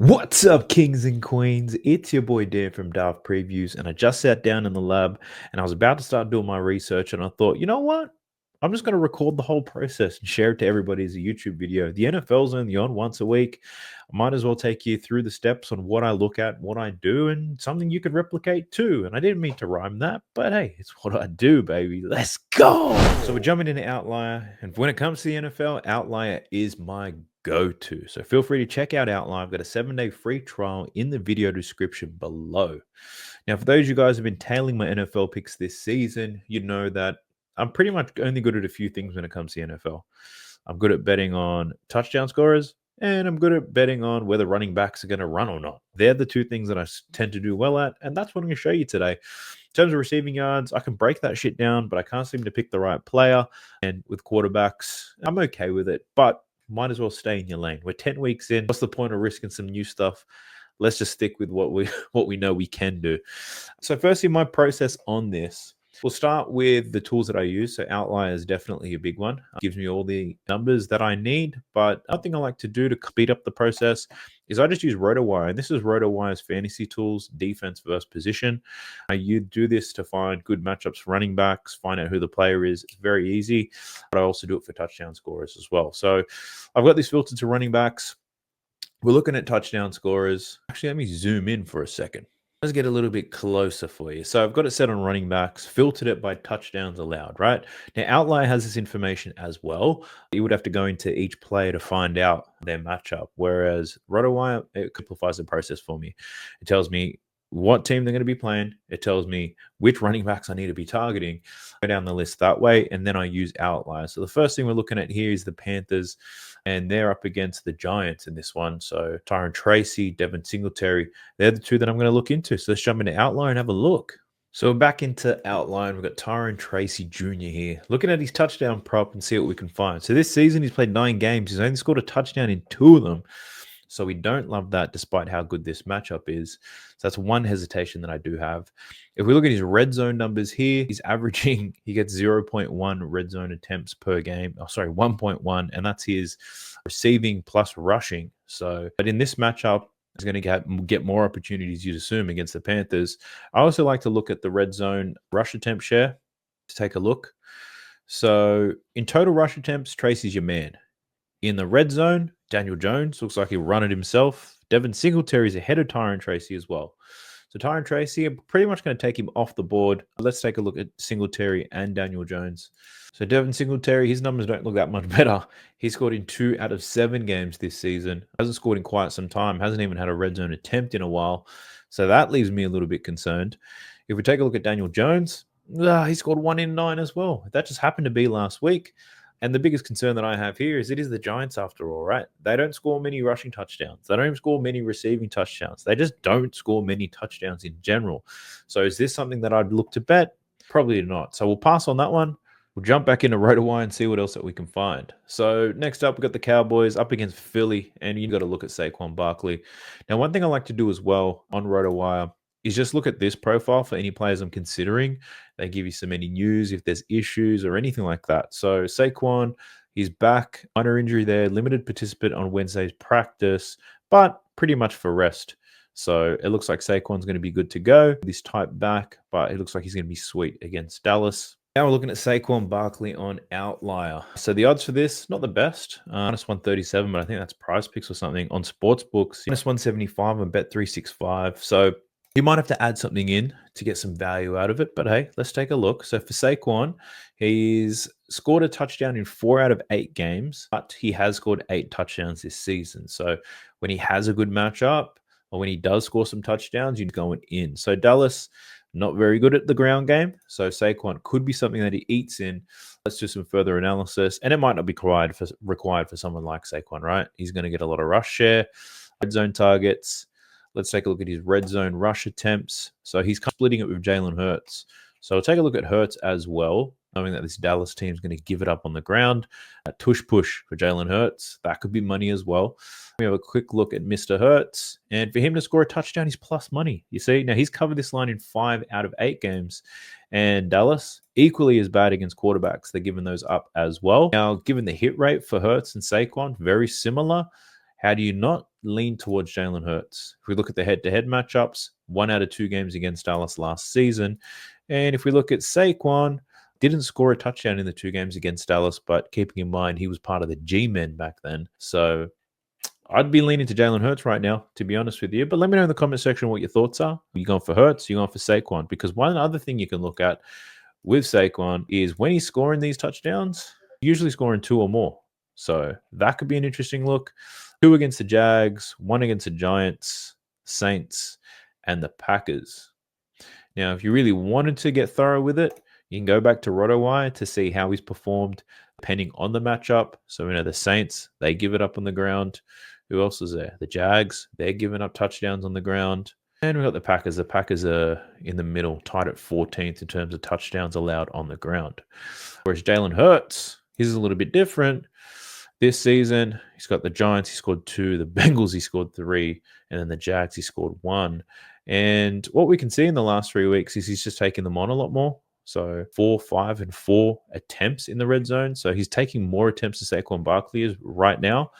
What's up, kings and queens? It's your boy Dan from Daft Previews, and I just sat down in the lab and I was about to start doing my research. And I thought, you know what? I'm just going to record the whole process and share it to everybody as a YouTube video. The NFL's only on once a week. I might as well take you through the steps on what I look at, what I do, and something you could replicate too. And I didn't mean to rhyme that, but hey, it's what I do, baby. Let's go. So we're jumping into Outlier. And when it comes to the NFL, Outlier is my go-to. So feel free to check out Outlier. I've got a 7-day free trial in the video description below. Now, for those of you guys who've been tailing my NFL picks this season, you know that I'm pretty much only good at a few things when it comes to the NFL. I'm good at betting on touchdown scorers, and I'm good at betting on whether running backs are going to run or not. They're the two things that I tend to do well at, and that's what I'm going to show you today. In terms of receiving yards, I can break that shit down, but I can't seem to pick the right player. And with quarterbacks, I'm okay with it, but might as well stay in your lane. We're 10 weeks in. What's the point of risking some new stuff? Let's just stick with what we know we can do. So firstly, my process on this. We'll start with the tools that I use. So Outlier is definitely a big one. It gives me all the numbers that I need. But another thing I like to do to speed up the process is I just use RotoWire. And this is RotoWire's fantasy tools, defense versus position. You do this to find good matchups for running backs, find out who the player is. It's very easy. But I also do it for touchdown scorers as well. So I've got this filtered to running backs. We're looking at touchdown scorers. Actually, let me zoom in for a second. Let's get a little bit closer for you. So I've got it set on running backs, filtered it by touchdowns allowed, right? Now, Outlier has this information as well. You would have to go into each player to find out their matchup, whereas RotoWire, it simplifies the process for me. It tells me what team they're going to be playing. It tells me which running backs I need to be targeting. Go down the list that way, and then I use Outlier. So the first thing we're looking at here is the Panthers, and they're up against the Giants in this one. So Tyron Tracy, Devin Singletary, they're the two that I'm going to look into. So let's jump into Outlier and have a look. So we're back into Outlier. We've got Tyron Tracy Jr. here. Looking at his touchdown prop and see what we can find. So this season, he's played 9 games. He's only scored a touchdown in 2 of them. So we don't love that despite how good this matchup is. So that's one hesitation that I do have. If we look at his red zone numbers here, he's averaging, he gets 0.1 red zone attempts per game. Oh, sorry, 1.1. And that's his receiving plus rushing. So, but in this matchup, he's going to get more opportunities, you'd assume, against the Panthers. I also like to look at the red zone rush attempt share to take a look. So in total rush attempts, Tracy's your man. In the red zone, Daniel Jones looks like he'll run it himself. Devin Singletary is ahead of Tyron Tracy as well. So Tyron Tracy, I'm pretty much going to take him off the board. Let's take a look at Singletary and Daniel Jones. So Devin Singletary, his numbers don't look that much better. He scored in 2 out of 7 games this season. Hasn't scored in quite some time. Hasn't even had a red zone attempt in a while. So that leaves me a little bit concerned. If we take a look at Daniel Jones, he scored 1 in 9 as well. That just happened to be last week. And the biggest concern that I have here is it is the Giants after all, right? They don't score many rushing touchdowns. They don't even score many receiving touchdowns. They just don't score many touchdowns in general. So is this something that I'd look to bet? Probably not. So we'll pass on that one. We'll jump back into RotoWire and see what else that we can find. So next up, we've got the Cowboys up against Philly, and you've got to look at Saquon Barkley. Now, one thing I like to do as well on RotoWire is just look at this profile for any players I'm considering. They give you some any news if there's issues or anything like that. So Saquon, he's back, minor injury there, limited participant on Wednesday's practice, but pretty much for rest. So it looks like Saquon's going to be good to go. This type back, but it looks like he's going to be sweet against Dallas. Now we're looking at Saquon Barkley on Outlier. So the odds for this, not the best. Minus 137, but I think that's Prize Picks or something. On Sportsbooks, minus 175 on Bet365. So you might have to add something in to get some value out of it, but hey, let's take a look. So for Saquon, he's scored a touchdown in 4 out of 8 games, but he has scored 8 touchdowns this season. So when he has a good matchup or when he does score some touchdowns, you're going in. So Dallas, not very good at the ground game. So Saquon could be something that he eats in. Let's do some further analysis. And it might not be required for someone like Saquon, right? He's going to get a lot of rush share, red zone targets. Let's take a look at his red zone rush attempts. So he's splitting it with Jalen Hurts. So we'll take a look at Hurts as well, knowing that this Dallas team is going to give it up on the ground. A tush push for Jalen Hurts. That could be money as well. We have a quick look at Mr. Hurts. And for him to score a touchdown, he's plus money. You see, now he's covered this line in 5 out of 8 games. And Dallas, equally as bad against quarterbacks. They're giving those up as well. Now, given the hit rate for Hurts and Saquon, very similar. How do you not lean towards Jalen Hurts. If we look at the head-to-head matchups, 1 out of 2 games against Dallas last season. And if we look at Saquon, didn't score a touchdown in the 2 games against Dallas, but keeping in mind he was part of the G-Men back then. So I'd be leaning to Jalen Hurts right now, to be honest with you. But let me know in the comment section what your thoughts are. Are you going for Hurts? Are you going for Saquon? Because one other thing you can look at with Saquon is when he's scoring these touchdowns, usually scoring 2 or more. So that could be an interesting look. 2 against the Jags, 1 against the Giants, Saints, and the Packers. Now, if you really wanted to get thorough with it, you can go back to RotoWire to see how he's performed depending on the matchup. So we know the Saints, they give it up on the ground. Who else is there? The Jags, they're giving up touchdowns on the ground. And we've got the Packers. The Packers are in the middle, tied at 14th in terms of touchdowns allowed on the ground. Whereas Jalen Hurts, his is a little bit different. This season, he's got the Giants, he scored 2. The Bengals, he scored 3. And then the Jags, he scored 1. And what we can see in the last 3 weeks is he's just taking them on a lot more. So 4, 5, and 4 attempts in the red zone. So he's taking more attempts than Saquon Barkley is right now.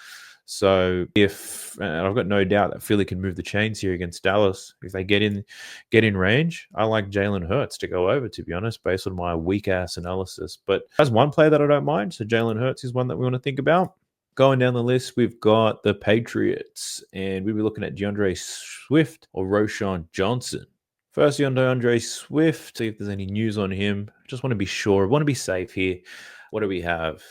So if I've got no doubt that Philly can move the chains here against Dallas, if they get in range, I like Jalen Hurts to go over, to be honest, based on my weak ass analysis. But as one player that I don't mind, so Jalen Hurts is one that we want to think about. Going down the list, we've got the Patriots, and we'll be looking at DeAndre Swift or Roschon Johnson. Firstly, on DeAndre Swift, see if there's any news on him. Just want to be sure, want to be safe here. What do we have?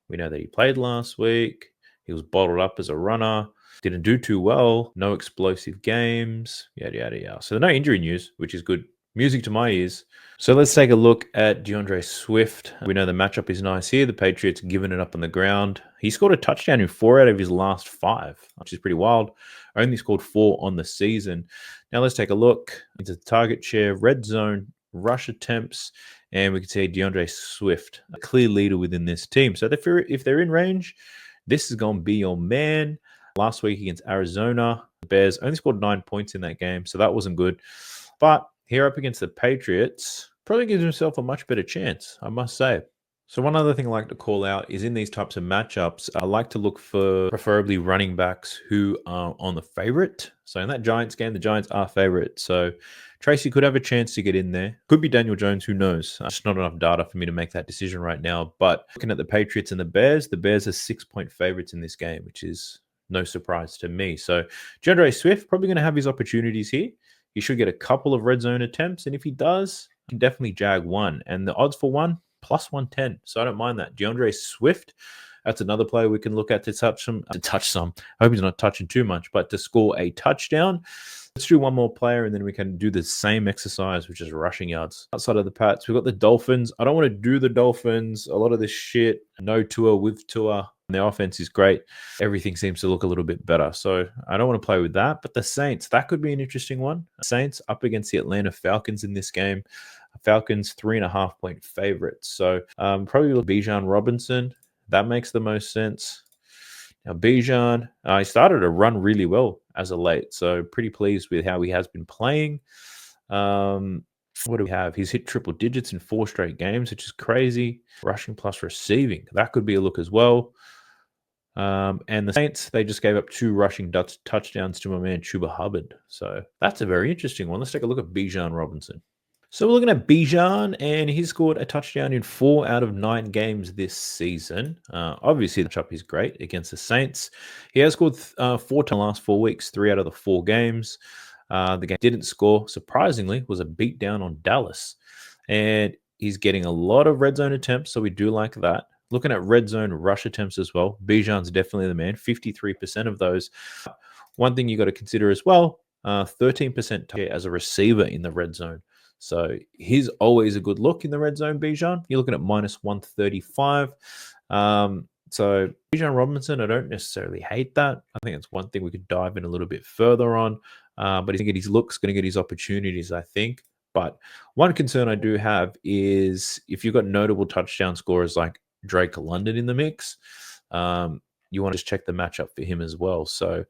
We know that he played last week. He was bottled up as a runner. Didn't do too well. No explosive games. Yada, yada, yada. So no injury news, which is good. Music to my ears. So let's take a look at DeAndre Swift. We know the matchup is nice here. The Patriots giving it up on the ground. He scored a touchdown in 4 out of his last 5, which is pretty wild. Only scored 4 on the season. Now let's take a look into the target share, red zone, rush attempts, and we can see DeAndre Swift, a clear leader within this team. So if they're in range, this is going to be your man. Last week against Arizona, the Bears only scored 9 points in that game, so that wasn't good. But here up against the Patriots, probably gives himself a much better chance, I must say. So one other thing I like to call out is in these types of matchups, I like to look for preferably running backs who are on the favorite. So in that Giants game, the Giants are favorite. So Tracy could have a chance to get in there. Could be Daniel Jones, who knows? Just not enough data for me to make that decision right now. But looking at the Patriots and the Bears are 6-point favorites in this game, which is no surprise to me. So DeAndre Swift probably going to have his opportunities here. He should get a couple of red zone attempts. And if he does, he can definitely jag 1. And the odds for 1, plus 110. So I don't mind that. DeAndre Swift, that's another player we can look at to touch some. I hope he's not touching too much, but to score a touchdown. Let's do one more player, and then we can do the same exercise, which is rushing yards. Outside of the Pats, we've got the Dolphins. I don't want to do the Dolphins. A lot of this shit, no Tua with Tua. Their offense is great. Everything seems to look a little bit better. So I don't want to play with that. But the Saints, that could be an interesting one. Saints up against the Atlanta Falcons in this game. Falcons 3.5-point favorites. So probably look Bijan Robinson. That makes the most sense. Now, Bijan, he started to run really well as of late, so pretty pleased with how he has been playing. What do we have? He's hit triple digits in 4 straight games, which is crazy. Rushing plus receiving. That could be a look as well. And the Saints, they just gave up 2 rushing touchdowns to my man Chuba Hubbard. So that's a very interesting one. Let's take a look at Bijan Robinson. So we're looking at Bijan, and he scored a touchdown in 4 out of 9 games this season. Obviously, the matchup is great against the Saints. He has scored 4 times in the last 4 weeks, 3 out of the 4 games. The game didn't score, surprisingly, was a beatdown on Dallas. And he's getting a lot of red zone attempts, so we do like that. Looking at red zone rush attempts as well, Bijan's definitely the man, 53% of those. One thing you got to consider as well, 13% as a receiver in the red zone. So he's always a good look in the red zone, Bijan. You're looking at minus 135. So Bijan Robinson, I don't necessarily hate that. I think it's one thing we could dive in a little bit further on. But he's going to get his looks, going to get his opportunities, I think. But one concern I do have is if you've got notable touchdown scorers like Drake London in the mix, you want to just check the matchup for him as well. So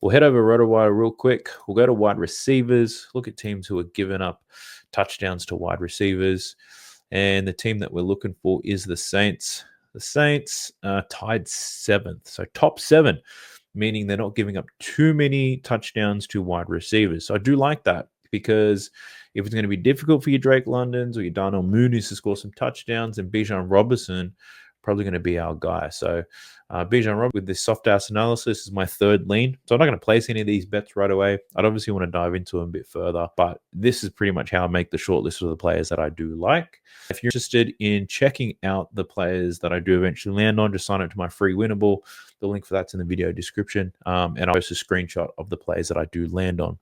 we'll head over RotoWire real quick. We'll go to wide receivers, look at teams who are giving up touchdowns to wide receivers. And the team that we're looking for is the Saints. The Saints tied 7th, so top 7 meaning they're not giving up too many touchdowns to wide receivers. So I do like that because if it's going to be difficult for your Drake Londons or your Darnell Mooney's to score some touchdowns, then Bijan Robinson probably going to be our guy. So Bijan Robinson with this soft ass analysis is my third lean. So I'm not going to place any of these bets right away. I'd obviously want to dive into them a bit further, but this is pretty much how I make the short list of the players that I do like. If you're interested in checking out the players that I do eventually land on, just sign up to my free winnable. The link for that's in the video description. And I'll post a screenshot of the players that I do land on.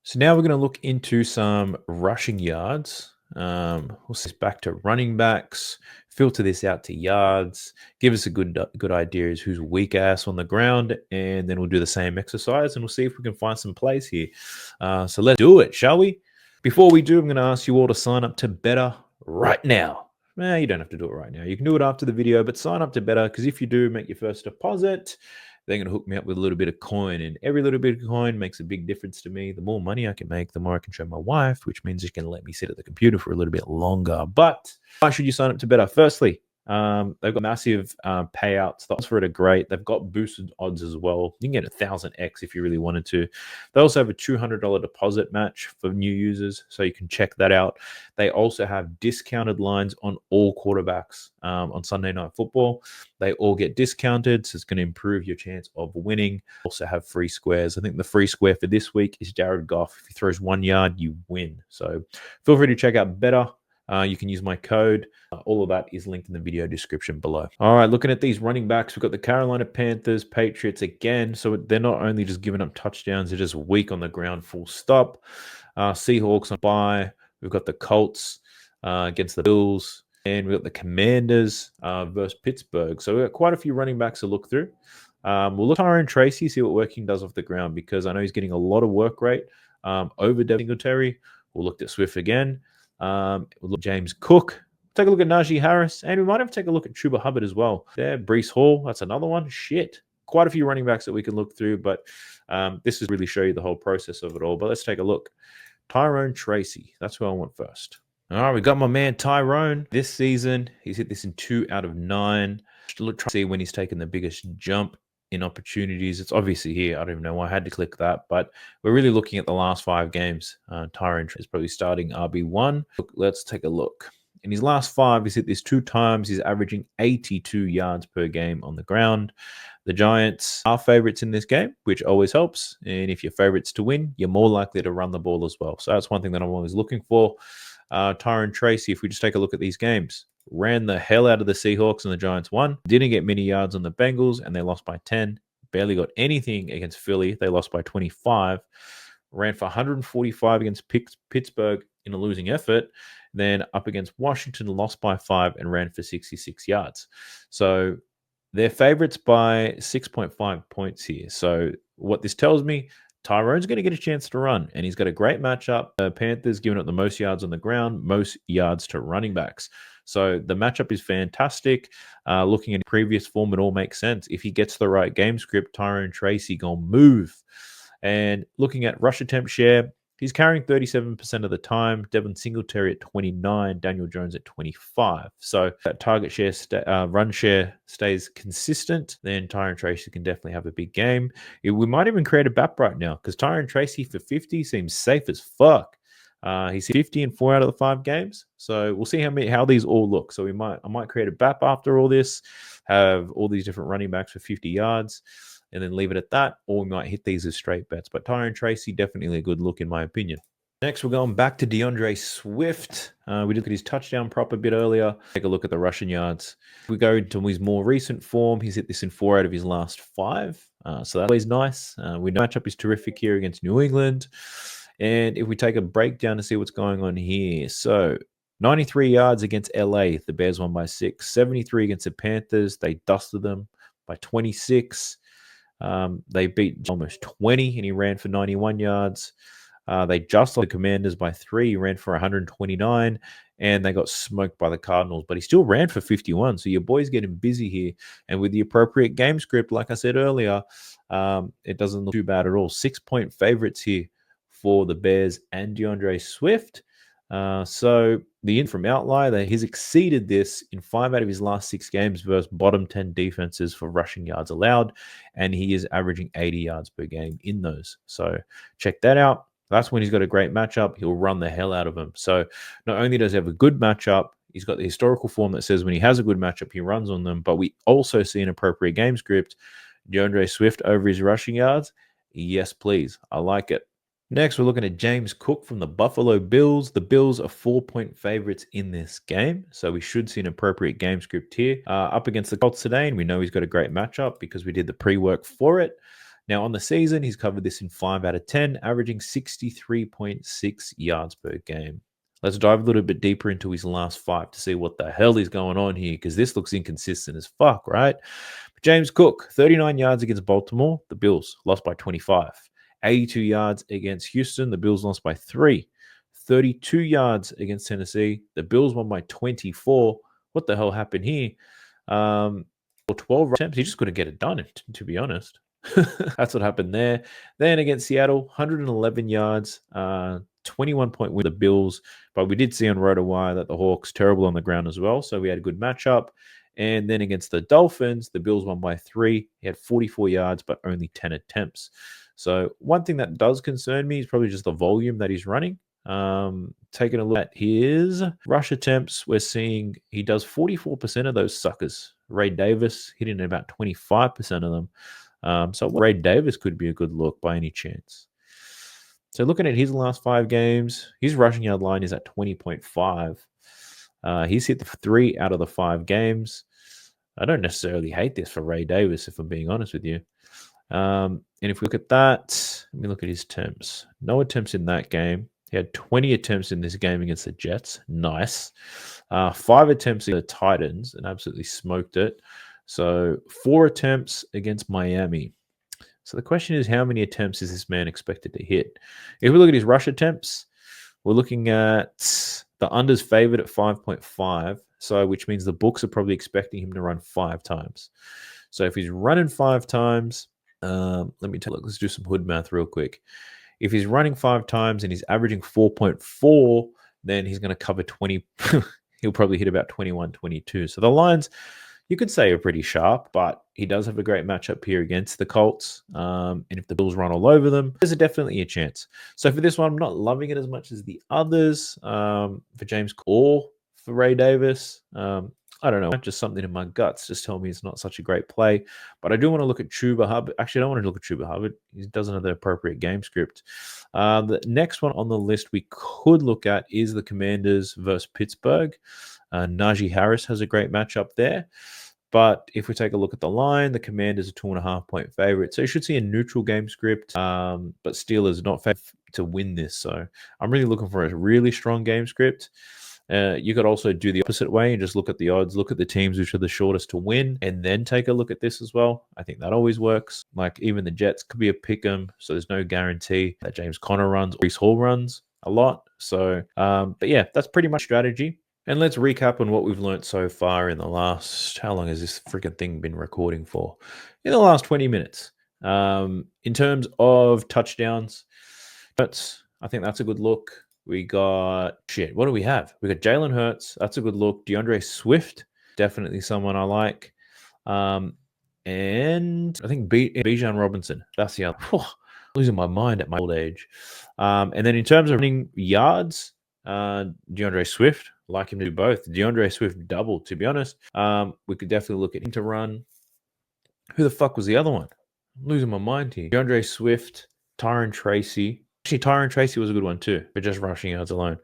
So now we're going to look into some rushing yards. We'll see back to running backs, filter this out to yards, give us a good idea as who's weak ass on the ground, and then we'll do the same exercise and we'll see if we can find some plays here. So let's do it, shall we? Before we do, I'm going to ask you all to sign up to Betr right now. You don't have to do it right now. You can do it after the video, but sign up to Betr because if you do make your first deposit, they're going to hook me up with a little bit of coin, and every little bit of coin makes a big difference to me. The more money I can make, the more I can show my wife, which means she can let me sit at the computer for a little bit longer. But why should you sign up to Betr? Firstly, they've got massive payouts. The odds for it are great. They've got boosted odds as well. You can get 1000x if you really wanted to. They also have a $200 deposit match for new users, so you can check that out. They also have discounted lines on all quarterbacks on Sunday Night Football. They all get discounted, so it's going to improve your chance of winning. Also have free squares. I think the free square for this week is Jared Goff. If he throws 1 yard, you win. So feel free to check out Betr. You can use my code. All of that is linked in the video description below. All right, looking at these running backs, we've got the Carolina Panthers, Patriots again. So they're not only just giving up touchdowns, they're just weak on the ground, full stop. Seahawks on bye. We've got the Colts against the Bills. And we've got the Commanders versus Pittsburgh. So we've got quite a few running backs to look through. We'll look at Tyrone Tracy, see what Working does off the ground, because I know he's getting a lot of work rate over Devin Singletary. We'll look at Swift again. We'll look at James Cook. Take a look at Najee Harris. And we might have to take a look at Chuba Hubbard as well. There, Breece Hall. That's another one. Shit. Quite a few running backs that we can look through, but this is really show you the whole process of it all. But let's take a look. Tyrone Tracy. That's who I want first. All right, we got my man Tyrone. This season, he's hit this in 2 out of 9. Try to see when he's taken the biggest jump in opportunities. It's obviously here. I don't even know why I had to click that, but we're really looking at the last 5 games. Tyrone is probably starting RB1. Let's take a look. In his last 5, he's hit this 2 times. He's averaging 82 yards per game on the ground. The Giants are favorites in this game, which always helps. And if you're favorites to win, you're more likely to run the ball as well. So that's one thing that I'm always looking for. Tyrone Tracy, if we just take a look at these games, ran the hell out of the Seahawks and the Giants won. Didn't get many yards on the Bengals and they lost by 10. Barely got anything against Philly. They lost by 25. Ran for 145 against Pittsburgh in a losing effort. Then up against Washington, lost by 5 and ran for 66 yards. So they're favorites by 6.5 points here. So what this tells me, Tyrone's going to get a chance to run, and he's got a great matchup. The Panthers giving up the most yards on the ground, most yards to running backs. So the matchup is fantastic. Looking at previous form, it all makes sense. If he gets the right game script, Tyrone Tracy going to move. And looking at rush attempt share, he's carrying 37% of the time. Devin Singletary at 29, Daniel Jones at 25. So that target share, run share stays consistent. Then Tyrone Tracy can definitely have a big game. We might even create a BAP right now because Tyrone Tracy for 50 seems safe as fuck. He's 50 in 4 out of the 5 games. So we'll see how these all look. So I might create a BAP after all this, have all these different running backs for 50 yards. And then leave it at that, or we might hit these as straight bets. But Tyrone Tracy, definitely a good look in my opinion. Next, we're going back to DeAndre Swift. We looked at his touchdown prop a bit earlier. Take a look at the rushing yards. If we go into his more recent form, he's hit this in 4 out of his last 5. So that's always nice. We know matchup is terrific here against New England. And if we take a breakdown to see what's going on here. So 93 yards against LA. The Bears won by 6. 73 against the Panthers. They dusted them by 26. They beat almost 20 and he ran for 91 yards. They just lost the Commanders by 3. He ran for 129 and they got smoked by the Cardinals, but he still ran for 51. So your boy's getting busy here. And with the appropriate game script, like I said earlier, it doesn't look too bad at all. 6-point favorites here for the Bears and DeAndre Swift. So the in from outlier that he's exceeded this in 5 out of his last 6 games versus bottom 10 defenses for rushing yards allowed, and he is averaging 80 yards per game in those. So check that out. That's when he's got a great matchup. He'll run the hell out of them. So not only does he have a good matchup, he's got the historical form that says when he has a good matchup, he runs on them, but we also see an appropriate game script. DeAndre Swift over his rushing yards. Yes, please. I like it. Next, we're looking at James Cook from the Buffalo Bills. The Bills are 4-point favorites in this game, so we should see an appropriate game script here. Up against the Colts today, and we know he's got a great matchup because we did the pre-work for it. Now, on the season, he's covered this in 5 out of 10, averaging 63.6 yards per game. Let's dive a little bit deeper into his last 5 to see what the hell is going on here, because this looks inconsistent as fuck, right? James Cook, 39 yards against Baltimore. The Bills lost by 25. 82 yards against Houston. The Bills lost by 3. 32 yards against Tennessee. The Bills won by 24. What the hell happened here? 12 attempts. He just couldn't get it done, to be honest. That's what happened there. Then against Seattle, 111 yards, 21-point win the Bills. But we did see on RotoWire that the Hawks terrible on the ground as well. So we had a good matchup. And then against the Dolphins, the Bills won by 3. He had 44 yards, but only 10 attempts. So one thing that does concern me is probably just the volume that he's running. Taking a look at his rush attempts, we're seeing he does 44% of those suckers. Ray Davis hitting about 25% of them. So Ray Davis could be a good look by any chance. So looking at his last 5 games, his rushing yard line is at 20.5. He's hit 3 out of the 5 games. I don't necessarily hate this for Ray Davis, if I'm being honest with you. And if we look at that, let me look at his attempts. No attempts in that game. He had 20 attempts in this game against the Jets. Nice. 5 attempts against the Titans and absolutely smoked it. So 4 attempts against Miami. So the question is, how many attempts is this man expected to hit? If we look at his rush attempts, we're looking at the unders favored at 5.5. So which means the books are probably expecting him to run 5 times. So if he's running 5 times, let me take a look. Let's do some hood math real quick. If he's running 5 times and he's averaging 4.4, then he's going to cover 20. He'll probably hit about 21, 22. So the lines, you could say, are pretty sharp, but he does have a great matchup here against the Colts. And if the Bills run all over them, there's definitely a chance. So for this one, I'm not loving it as much as the others. For James or for Ray Davis, I don't know, just something in my guts just tell me it's not such a great play. But I do want to look at Chuba Hubbard. Actually, I don't want to look at Chuba Hubbard. He doesn't have the appropriate game script. The next one on the list we could look at is the Commanders versus Pittsburgh. Najee Harris has a great matchup there. But if we take a look at the line, the Commanders are 2.5-point favorite. So you should see a neutral game script. But Steelers not favored to win this. So I'm really looking for a really strong game script. You could also do the opposite way and just look at the odds, look at the teams which are the shortest to win, and then take a look at this as well. I think that always works. Like even the Jets could be a pick 'em, so there's no guarantee that James Conner runs or Breece Hall runs a lot. So, but yeah, that's pretty much strategy. And let's recap on what we've learned so far in the last, how long has this freaking thing been recording for? In the last 20 minutes. In terms of touchdowns, I think that's a good look. We got what do we have? We got Jalen Hurts. That's a good look. DeAndre Swift, definitely someone I like. And I think Bijan Robinson. That's the other. Losing my mind at my old age. And then in terms of running yards, DeAndre Swift, like him to do both. DeAndre Swift double, to be honest. We could definitely look at him to run. Who the fuck was the other one? I'm losing my mind here. DeAndre Swift, Tyron Tracy. Actually, Tyron Tracy was a good one too, but just rushing yards alone.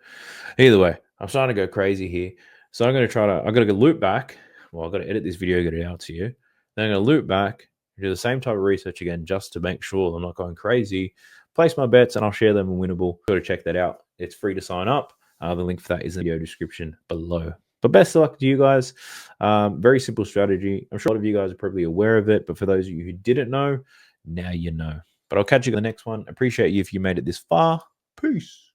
Either way, I'm starting to go crazy here. So I'm going to I'm going to go loop back. Well, I've got to edit this video, get it out to you. Then I'm going to loop back, do the same type of research again, just to make sure I'm not going crazy. Place my bets and I'll share them in Winnable. Go to check that out. It's free to sign up. The link for that is in the video description below. But best of luck to you guys. Very simple strategy. I'm sure a lot of you guys are probably aware of it, but for those of you who didn't know, now you know. But I'll catch you in the next one. Appreciate you if you made it this far. Peace.